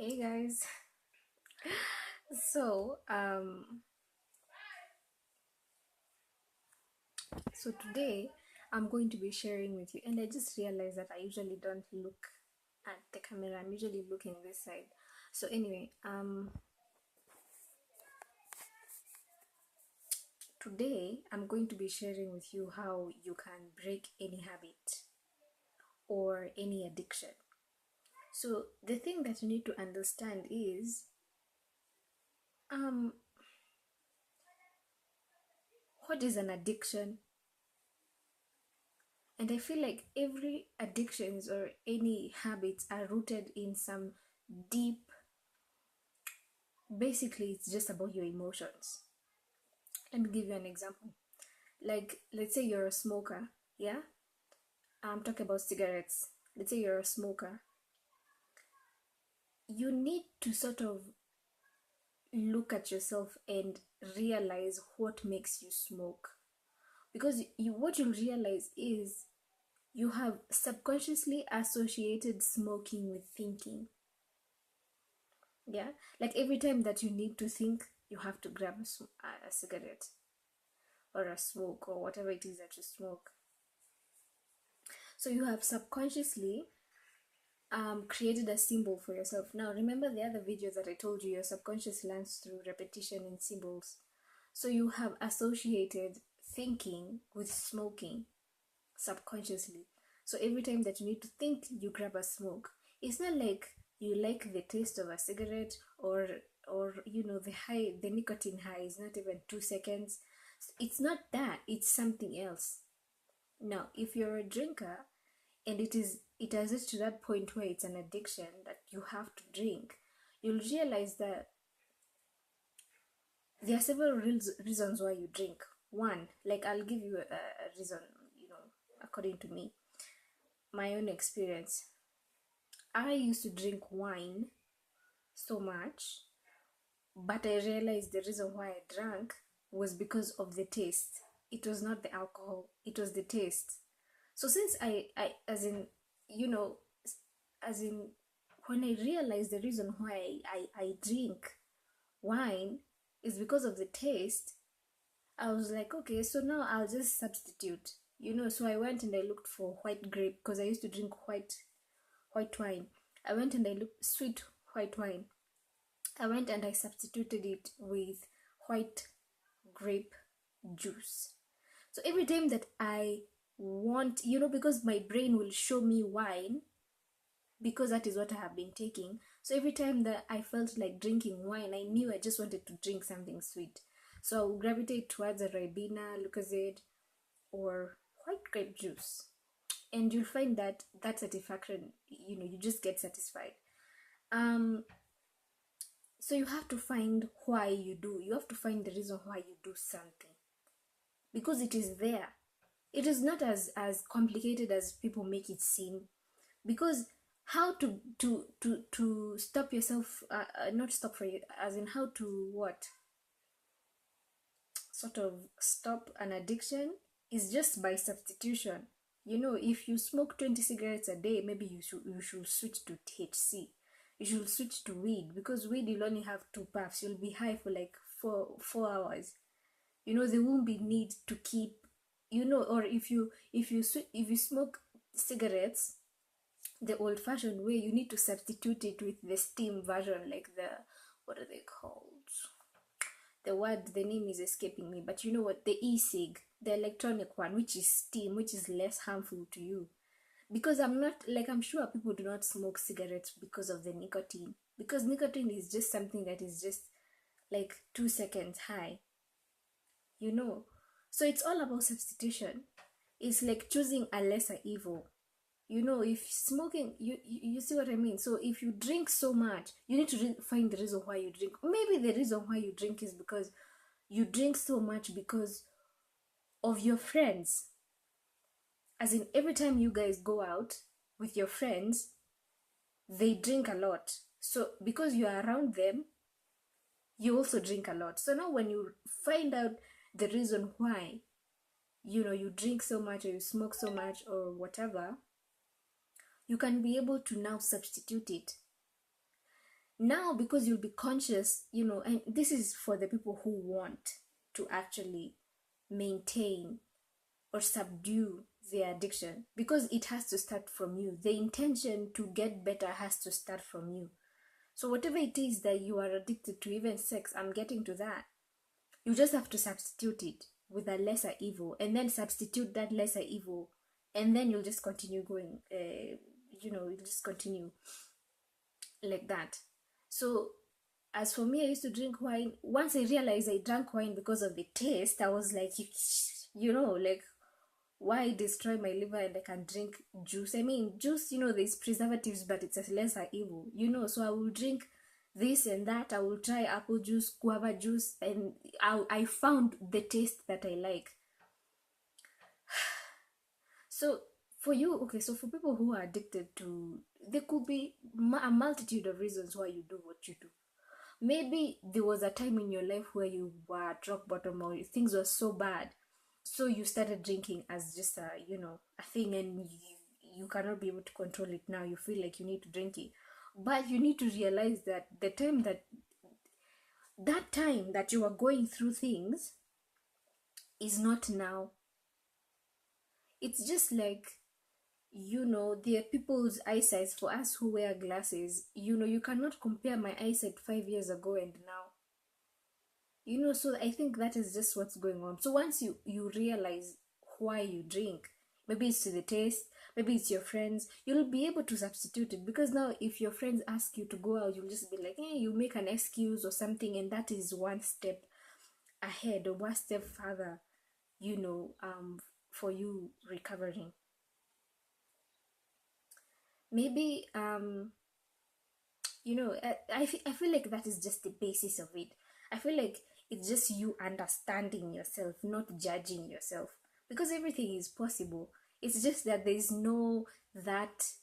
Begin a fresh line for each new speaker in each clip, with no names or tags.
Hey guys. So, today I'm going to be sharing with you, and I just realized that I usually don't look at the camera. I'm usually looking this side. So anyway, today I'm going to be sharing with you how you can break any habit or any addiction. So the thing that you need to understand is, um, what is an addiction? And I feel like every addictions or any habits are rooted in some deep, basically it's just about your emotions. Let me give you an example. Like, let's say you're a smoker. Yeah, I'm talking about cigarettes. Let's say you're a smoker. You need to sort of look at yourself and realize what makes you smoke, because what you'll realize is you have subconsciously associated smoking with thinking. Yeah, like every time that you need to think, you have to grab a cigarette or a smoke or whatever it is that you smoke. So you have subconsciously created a symbol for yourself. Now remember the other video that I told you, your subconscious learns through repetition in symbols. So you have associated thinking with smoking subconsciously. So every time that you need to think, you grab a smoke. It's not like you like the taste of a cigarette, or the nicotine high is not even 2 seconds. It's not that, it's something else. Now if you're a drinker and it has reached to that point where it's an addiction that you have to drink, you'll realize that there are several reasons why you drink. One, like I'll give you a reason, according to me, my own experience. I used to drink wine so much, but I realized the reason why I drank was because of the taste. It was not the alcohol, it was the taste. So since I as in, you know, as in, when I realized the reason why I drink wine is because of the taste, I was like, okay, so now I'll just substitute. So I went and I looked for white grape, because I used to drink white wine. I went and I looked sweet white wine. I went and I substituted it with white grape juice. So every time that I want, because my brain will show me wine, because that is what I have been taking. So every time that I felt like drinking wine, I knew I just wanted to drink something sweet. So I would gravitate towards a Ribena, Lucozade, or white grape juice. And you'll find that satisfaction, you just get satisfied. So you have to find why you do. You have to find the reason why you do something, because it is there. It is not as complicated as people make it seem. Because how to stop yourself, not stop for you, as in how to what, sort of stop an addiction, is just by substitution. If you smoke 20 cigarettes a day, maybe you should switch to THC. You should switch to weed, because weed you'll only have 2 puffs. You'll be high for like 4 hours. There won't be need to keep, or if you smoke cigarettes the old-fashioned way, you need to substitute it with the steam version, like what are they called? The name is escaping me, but you know what, the e-cig, the electronic one, which is steam, which is less harmful to you. Because I'm sure people do not smoke cigarettes because of the nicotine, because nicotine is just something that is just like 2 seconds high. So it's all about substitution. It's like choosing a lesser evil. If smoking, you see what I mean. So if you drink so much, you need to find the reason why you drink. Maybe the reason why you drink is because you drink so much because of your friends. As in, every time you guys go out with your friends, they drink a lot. So because you are around them, you also drink a lot. So now when you find out the reason why, you drink so much, or you smoke so much, or whatever, you can be able to now substitute it. Now, because you'll be conscious, and this is for the people who want to actually maintain or subdue their addiction, because it has to start from you. The intention to get better has to start from you. So whatever it is that you are addicted to, even sex, I'm getting to that. You just have to substitute it with a lesser evil, and then substitute that lesser evil, and then you'll just continue going. You'll just continue like that. So as for me, I used to drink wine. Once I realized I drank wine because of the taste, I was like, like, why destroy my liver and I can drink juice? I mean, juice, there's preservatives, but it's a lesser evil, so I will drink this and that. I will try apple juice, guava juice, and I found the taste that I like. So for you, okay, so for people who are addicted to, there could be a multitude of reasons why you do what you do. Maybe there was a time in your life where you were at rock bottom, or things were so bad, so you started drinking as just a thing, and you cannot be able to control it now. You feel like you need to drink it, but you need to realize that the time that you are going through things is not now. It's just like, there are people's eyesight. For us who wear glasses, you cannot compare my eyesight 5 years ago and now. So I think that is just what's going on. So once you realize why you drink, maybe it's to the taste, maybe it's your friends, you'll be able to substitute it. Because now if your friends ask you to go out, you'll just be like, hey, you make an excuse or something, and that is one step ahead or one step further, for you recovering. Maybe I feel like that is just the basis of it. I feel like it's just you understanding yourself, not judging yourself, because everything is possible. It's just that there's no that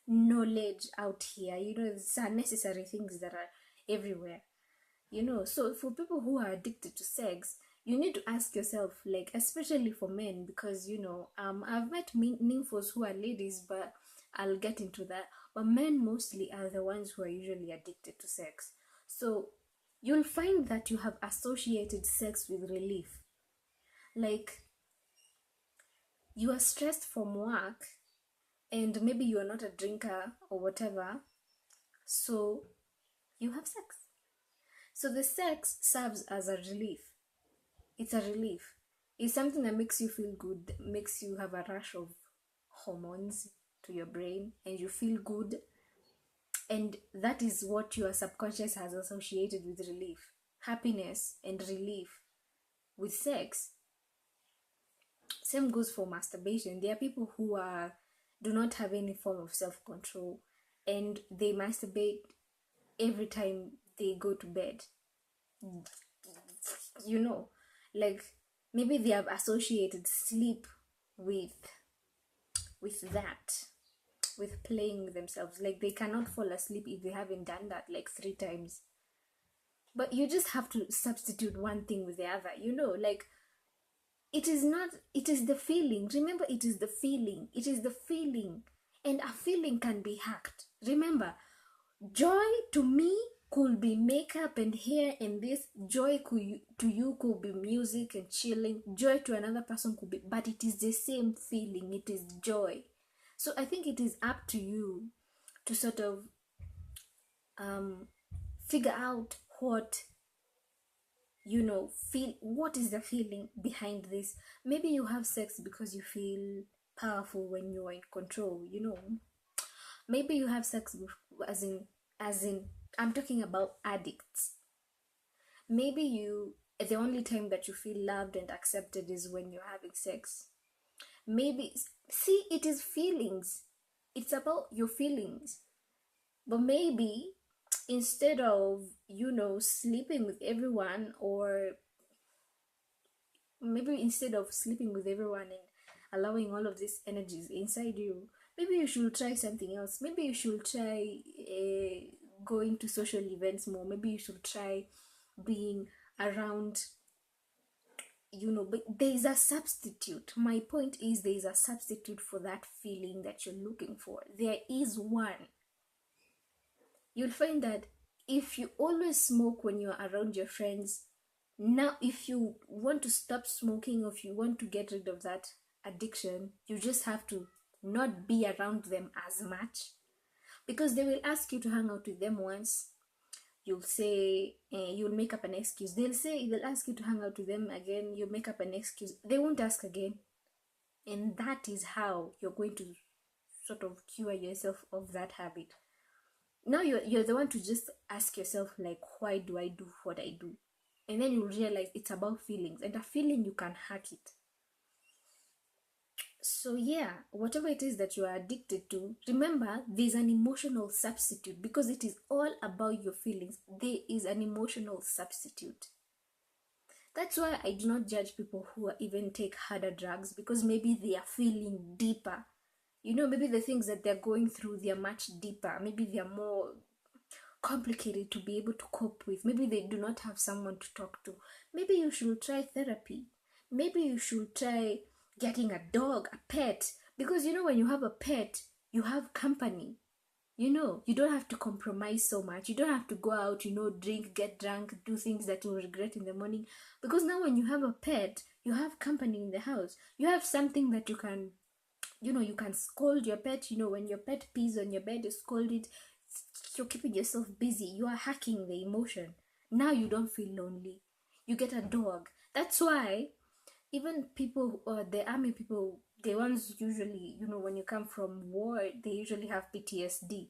knowledge out here. It's unnecessary things that are everywhere. So for people who are addicted to sex, you need to ask yourself, like, especially for men, because I've met nymphos who are ladies, but I'll get into that. But men mostly are the ones who are usually addicted to sex. So you'll find that you have associated sex with relief. Like, you are stressed from work, and maybe you are not a drinker or whatever, so you have sex. So the sex serves as a relief. It's a relief. It's something that makes you feel good, makes you have a rush of hormones to your brain, and you feel good. And that is what your subconscious has associated with relief. Happiness and relief with sex. Same goes for masturbation. There are people who do not have any form of self-control, and they masturbate every time they go to bed. Like, maybe they have associated sleep with that, with playing with themselves. Like, they cannot fall asleep if they haven't done that like 3 times. But you just have to substitute one thing with the other. Like, it is the feeling. Remember, it is the feeling, and a feeling can be hacked. Remember, joy to me could be makeup and hair and this. Joy to you could be music and chilling. Joy to another person could be, but it is the same feeling. It is joy. So I think it is up to you to sort of figure out what feel. What is the feeling behind this? Maybe you have sex because you feel powerful when you're in control. Maybe you have sex as in I'm talking about addicts. Maybe the only time that you feel loved and accepted is when you're having sex. Maybe, see, it is feelings. It's about your feelings. But maybe instead of sleeping with everyone, or maybe instead of sleeping with everyone and allowing all of these energies inside you, maybe you should try something else. Maybe you should try going to social events more. Maybe you should try being around, but there is a substitute. My point is, there is a substitute for that feeling that you're looking for. There is one. you'll find that if you always smoke when you're around your friends, now if you want to stop smoking, or if you want to get rid of that addiction, you just have to not be around them as much, because they will ask you to hang out with them once. You'll say, you'll make up an excuse. They'll ask you to hang out with them again. You'll make up an excuse. They won't ask again. And that is how you're going to sort of cure yourself of that habit. Now you're the one to just ask yourself, like, why do I do what I do? And then you'll realize it's about feelings, and a feeling, you can hack it. So yeah, whatever it is that you are addicted to, remember there's an emotional substitute, because it is all about your feelings. There is an emotional substitute. That's why I do not judge people who even take harder drugs, because maybe they are feeling deeper. Maybe the things that they're going through, they're much deeper. Maybe they're more complicated to be able to cope with. Maybe they do not have someone to talk to. Maybe you should try therapy. Maybe you should try getting a dog, a pet, because when you have a pet, you have company. You don't have to compromise so much. You don't have to go out, drink, get drunk, do things that you'll regret in the morning, because now when you have a pet, you have company in the house. You have something that you can you can scold your pet. When your pet pees on your bed, you scold it. You're keeping yourself busy. You are hacking the emotion. Now you don't feel lonely. You get a dog. That's why even people, the army people, the ones usually, when you come from war, they usually have PTSD.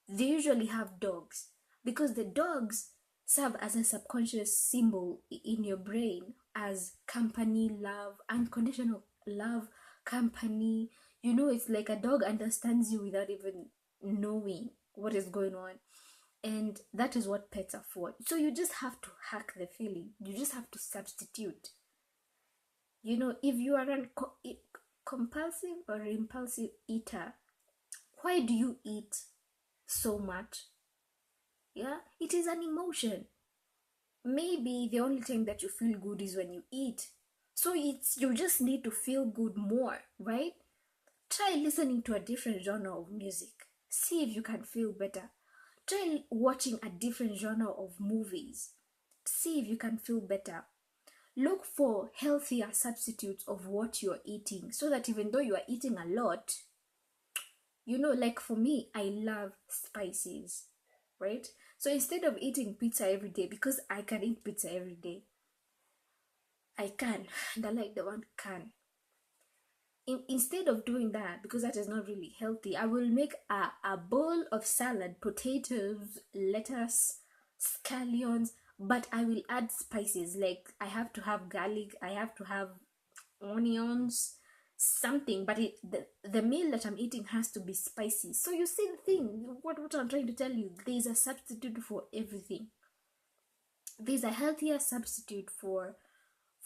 They usually have dogs, because the dogs serve as a subconscious symbol in your brain, as company, love, unconditional love, company. It's like a dog understands you without even knowing what is going on. And that is what pets are for. So you just have to hack the feeling. You just have to substitute. If you are a compulsive or impulsive eater, why do you eat so much? Yeah, it is an emotion. Maybe the only time that you feel good is when you eat. So you just need to feel good more, right? Try listening to a different genre of music. See if you can feel better. Try watching a different genre of movies. See if you can feel better. Look for healthier substitutes of what you're eating, so that even though you are eating a lot, like for me, I love spices, right? So instead of eating pizza every day, because I can eat pizza every day, I can, and I like the one can. Instead of doing that, because that is not really healthy, I will make a bowl of salad, potatoes, lettuce, scallions, but I will add spices. Like I have to have garlic, I have to have onions, something, but the meal that I'm eating has to be spicy. So you see the thing, what I'm trying to tell you, there's a substitute for everything. There's a healthier substitute for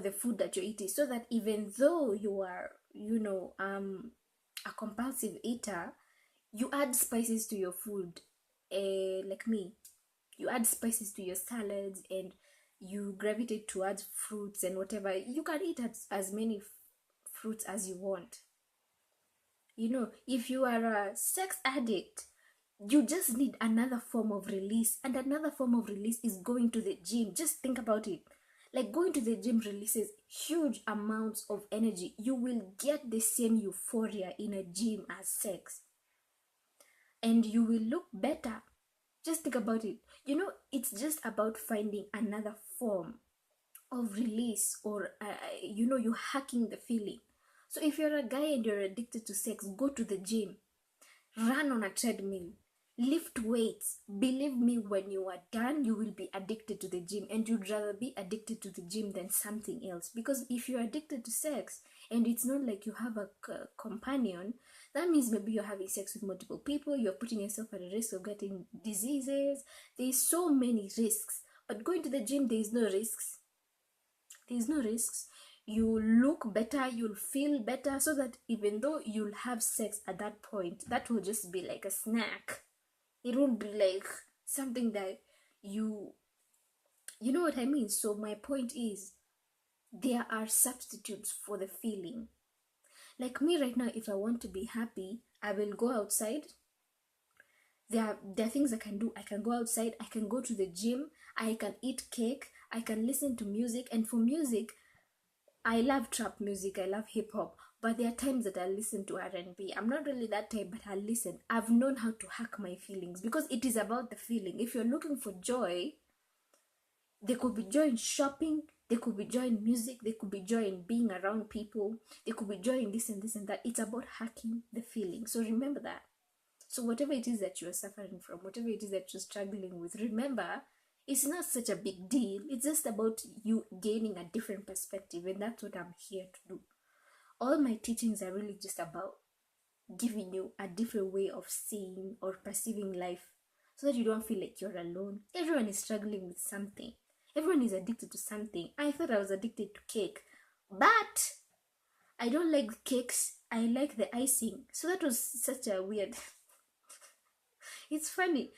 the food that you're eating, so that even though you are a compulsive eater, you add spices to your food. Like me, you add spices to your salads, and you gravitate towards fruits and whatever. You can eat as many fruits as you want. If you are a sex addict, you just need another form of release, and another form of release is going to the gym. Just think about it. Like going to the gym releases huge amounts of energy. You will get the same euphoria in a gym as sex, and you will look better. Just think about it. It's just about finding another form of release, or you're hacking the feeling. So if you're a guy and you're addicted to sex, go to the gym, run on a treadmill, lift weights. Believe me, when you are done, you will be addicted to the gym, and you'd rather be addicted to the gym than something else. Because if you're addicted to sex and it's not like you have a companion, that means maybe you're having sex with multiple people, you're putting yourself at a risk of getting diseases. There's so many risks. But going to the gym, there's no risks. You look better, you'll feel better, so that even though you'll have sex at that point, that will just be like a snack. It won't be like something that you know what I mean. So my point is, there are substitutes for the feeling. Like me right now, if I want to be happy, I will go outside, There are things I can do. I can go outside, I can go to the gym, I can eat cake, I can listen to music. And for music, I love trap music, I love hip hop, but there are times that I listen to R&B. I'm not really that type, but I listen. I've known how to hack my feelings because it is about the feeling. If you're looking for joy, there could be joy in shopping, there could be joy in music, there could be joy in being around people, there could be joy in this and this and that. It's about hacking the feeling. So remember that. So whatever it is that you're suffering from, whatever it is that you're struggling with, remember, it's not such a big deal. It's just about you gaining a different perspective, and that's what I'm here to do. All my teachings are really just about giving you a different way of seeing or perceiving life, so that you don't feel like you're alone. Everyone is struggling with something. Everyone is addicted to something. I thought I was addicted to cake, but I don't like cakes. I like the icing. So that was such a weird. It's funny.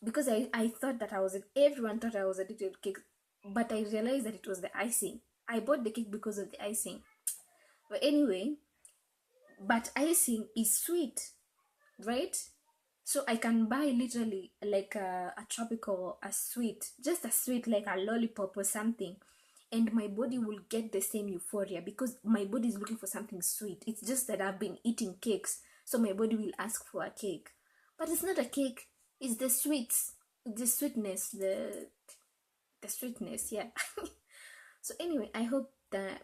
Because I thought that everyone thought I was addicted to cake, but I realized that it was the icing. I bought the cake because of the icing. But anyway, but icing is sweet, right? So I can buy literally like a tropical, a sweet, just a sweet like a lollipop or something, and my body will get the same euphoria because my body is looking for something sweet. It's just that I've been eating cakes, so my body will ask for a cake. But it's not a cake, it's the sweets, the sweetness, the sweetness, yeah. So anyway, I hope that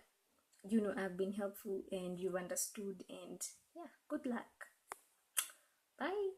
I've been helpful and you've understood, and yeah, good luck. Bye.